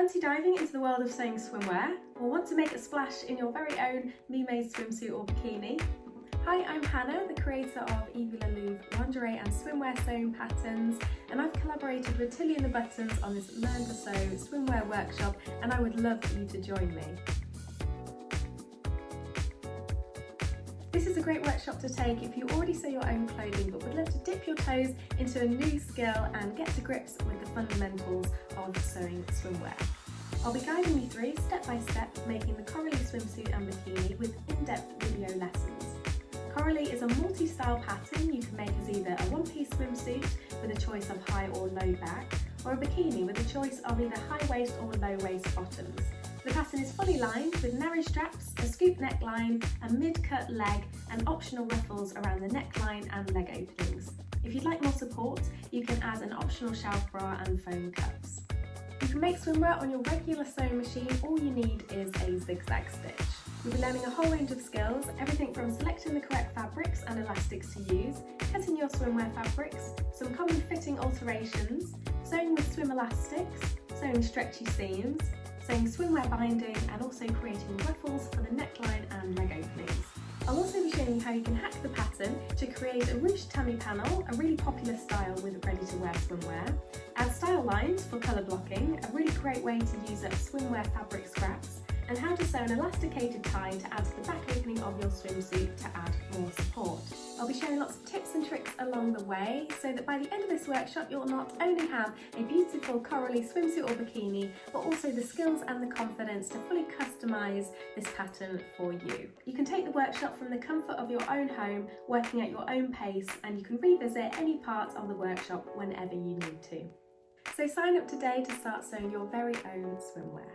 Fancy diving into the world of sewing swimwear, or want to make a splash in your very own me-made swimsuit or bikini? Hi, I'm Hannah, the creator of Evie la Lùve lingerie and swimwear sewing patterns, and I've collaborated with Tilly and the Buttons on this Learn to Sew swimwear workshop, and I would love for you to join me. This is a great workshop to take if you already sew your own clothing but would love to dip your toes into a new skill and get to grips with the fundamentals of sewing swimwear. I'll be guiding you through step by step making the Coralie swimsuit and bikini with in-depth video lessons. Coralie is a multi-style pattern you can make as either a one-piece swimsuit with a choice of high or low back, or a bikini with a choice of either high waist or low waist bottoms. The pattern is fully lined with narrow straps, a scoop neckline, a mid-cut leg and optional ruffles around the neckline and leg openings. If you'd like more support, you can add an optional shelf bra and foam cups. You can make swimwear on your regular sewing machine. All you need is a zigzag stitch. You'll be learning a whole range of skills, everything from selecting the correct fabrics and elastics to use, cutting your swimwear fabrics, some common fitting alterations, sewing with swim elastics, sewing stretchy seams, sewing swimwear binding, and also creating ruffles for the neckline and leg openings. I'll also be showing you how you can hack the pattern to create a ruched tummy panel, a really popular style with ready-to-wear swimwear, add style lines for colour blocking, a really great way to use up swimwear fabric scraps, and how to sew an elasticated tie to add to the back opening of your swimsuit to add more support. I'll be sharing lots of tips and tricks along the way so that by the end of this workshop you'll not only have a beautiful Coralie swimsuit or bikini, but also the skills and the confidence to fully customise this pattern for you. You can take the workshop from the comfort of your own home, working at your own pace, and you can revisit any part of the workshop whenever you need to. So sign up today to start sewing your very own swimwear.